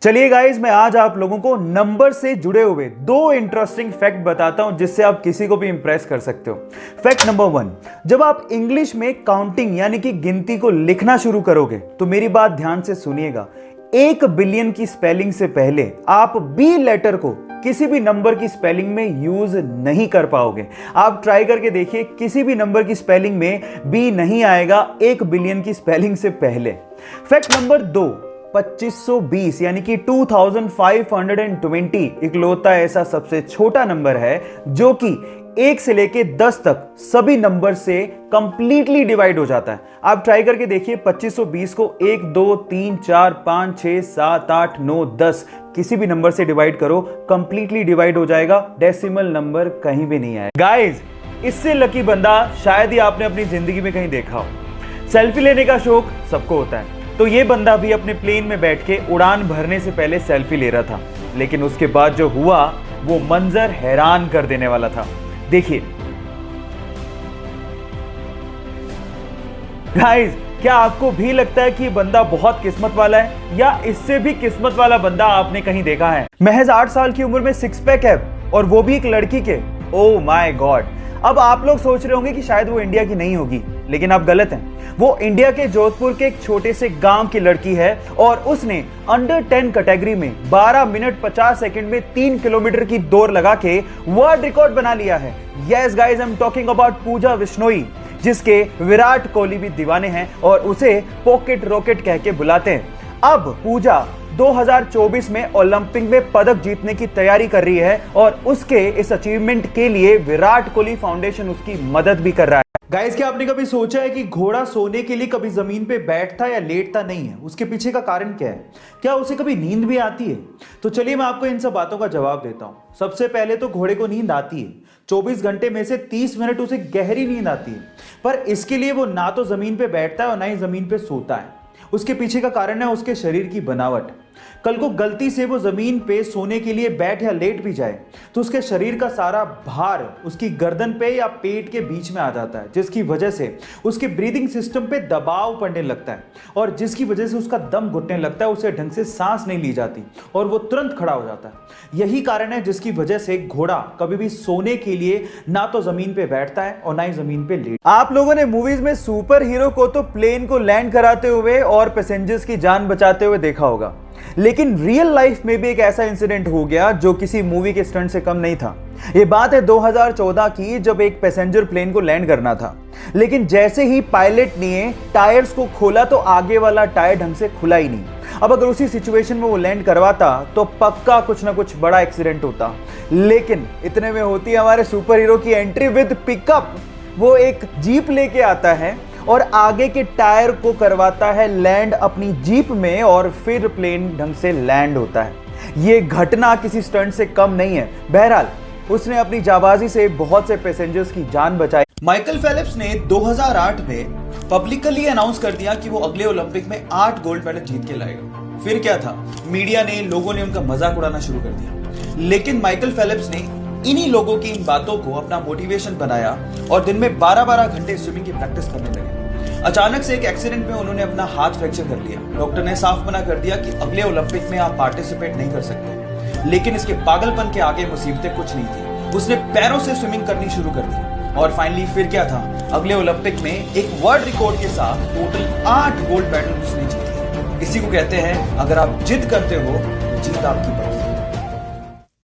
चलिए गाइस, मैं आज आप लोगों को नंबर से जुड़े हुए दो इंटरेस्टिंग फैक्ट बताता हूं जिससे आप किसी को भी इंप्रेस कर सकते हो। फैक्ट नंबर 1, जब आप इंग्लिश में काउंटिंग यानी कि गिनती को लिखना शुरू करोगे तो मेरी बात ध्यान से सुनिएगा। 1 बिलियन की स्पेलिंग से पहले आप बी लेटर को किसी भी नंबर की स्पेलिंग में यूज नहीं कर पाओगे। आप ट्राई करके देखिए, किसी भी नंबर की स्पेलिंग में बी नहीं आएगा 1 बिलियन की स्पेलिंग से पहले। फैक्ट नंबर 2, 2520 यानी कि 2520 इकलौता ऐसा सबसे छोटा नंबर है जो कि 1 से लेके 10 तक सभी नंबर से कंप्लीटली डिवाइड हो जाता है। आप ट्राई करके देखिए, 2520 को 1 2 3 4 5 6 7 8 9 10 किसी भी नंबर से डिवाइड करो, कंप्लीटली डिवाइड हो जाएगा, डेसिमल नंबर कहीं भी नहीं आएगा। गाइस, इससे लकी बंदा शायद ही आपने अपनी जिंदगी में कहीं देखा हो। सेल्फी लेने का शौक सबको होता है, तो ये बंदा भी अपने प्लेन में बैठ के उड़ान भरने से पहले सेल्फी ले रहा था, लेकिन उसके बाद जो हुआ वो मंजर हैरान कर देने वाला था। देखिए गाइस, क्या आपको भी लगता है कि ये बंदा बहुत किस्मत वाला है, या इससे भी किस्मत वाला बंदा आपने कहीं देखा है? महज 8 साल की उम्र में 6 पैक है, और वो भी एक लड़की के। Oh my God. अब आप लोग सोच रहे होंगे कि शायद वो इंडिया की नहीं होगी, लेकिन आप गलत हैं। वो इंडिया के जोधपुर के एक छोटे से गांव की लड़की है और उसने अंडर 10 कैटेगरी में 12 मिनट 50 सेकंड में 3 किलोमीटर की दौड़ लगा के वर्ल्ड रिकॉर्ड बना लिया है। Yes guys, I am talking about Pooja Bishnoi, जिसके विराट कोहली भी दीवाने हैं और उसे पॉकेट रॉकेट कह के बुलाते हैं। अब पूजा 2024 में ओलंपिक में पदक जीतने की तैयारी कर रही है और उसके इस अचीवमेंट के लिए विराट कोहली फाउंडेशन उसकी मदद भी कर रहा है। गाइस, क्या आपने कभी सोचा है कि घोड़ा सोने के लिए कभी जमीन पे बैठता या लेटता नहीं है? उसके पीछे का कारण क्या है? क्या उसे कभी नींद भी आती है? तो चलिए मैं आपको इन सब बातों का जवाब देता हूं। सबसे पहले तो घोड़े को नींद आती है। 24 घंटे में से 30 मिनट उसे गहरी नींद आती है, पर इसके लिए वो ना तो जमीन पे बैठता है और ना ही जमीन पे सोता है। उसके पीछे का कारण है उसके शरीर की बनावट। कल को गलती से वो जमीन पे सोने के लिए बैठ या लेट भी जाए तो उसके शरीर का सारा भार उसकी गर्दन पे या पेट के बीच में आ जाता है, जिसकी वजह से उसके ब्रीदिंग सिस्टम पे दबाव पड़ने लगता है और जिसकी वजह से उसका दम घुटने लगता है, उसे ढंग से सांस नहीं ली जाती और वो तुरंत खड़ा हो जाता है। यही कारण है जिसकी वजह से घोड़ा कभी भी सोने के लिए ना तो जमीन पे बैठता है और ना ही जमीन पे लेट। आप लोगों ने मूवीज में सुपर हीरो को तो प्लेन को लैंड कराते हुए और पैसेंजर्स की जान बचाते हुए देखा होगा, लेकिन रियल लाइफ में भी एक ऐसा इंसिडेंट हो गया जो किसी मूवी के स्टंट से कम नहीं था। यह बात है 2014 की, जब एक पैसेंजर प्लेन को लैंड करना था, लेकिन जैसे ही पायलट ने टायर्स को खोला तो आगे वाला टायर ढंग से खुला ही नहीं। अब अगर उसी सिचुएशन में वो लैंड करवाता तो पक्का कुछ ना कुछ बड़ा एक्सीडेंट होता, लेकिन इतने में होती है हमारे सुपर हीरो की एंट्री विद पिकअप। वो एक जीप लेके आता है और आगे के टायर को करवाता है लैंड अपनी जीप में और फिर प्लेन ढंग से लैंड होता है। यह घटना किसी स्टंट से कम नहीं है। बहरहाल उसने अपनी जाबाजी से बहुत से पैसेंजर्स की जान बचाई। माइकल फेलिप्स ने 2008 में पब्लिकली अनाउंस कर दिया कि वो अगले ओलंपिक में 8 गोल्ड मेडल जीत के लाएगा। फिर क्या था, मीडिया ने, लोगों ने उनका मजाक उड़ाना शुरू कर दिया, लेकिन माइकल फेलिप्स ने इन्हीं लोगों की इन बातों को अपना मोटिवेशन बनाया और दिन में 12-12 घंटे स्विमिंग की प्रैक्टिस करने लगे। अचानक से एक एक्सीडेंट में उन्होंने अपना हाथ फ्रैक्चर कर लिया। डॉक्टर ने साफ मना कर दिया कि अगले ओलंपिक में आप पार्टिसिपेट नहीं कर सकते, लेकिन इसके पागलपन के आगे मुसीबतें कुछ नहीं थी। उसने पैरों से स्विमिंग करनी शुरू कर दी और फाइनली फिर क्या था, अगले ओलंपिक में एक वर्ल्ड रिकॉर्ड के साथ टोटल 8 गोल्ड मेडल उसने जीते। इसी को कहते हैं, अगर आप जिद करते हो तो जीत आपकी पड़ेगी।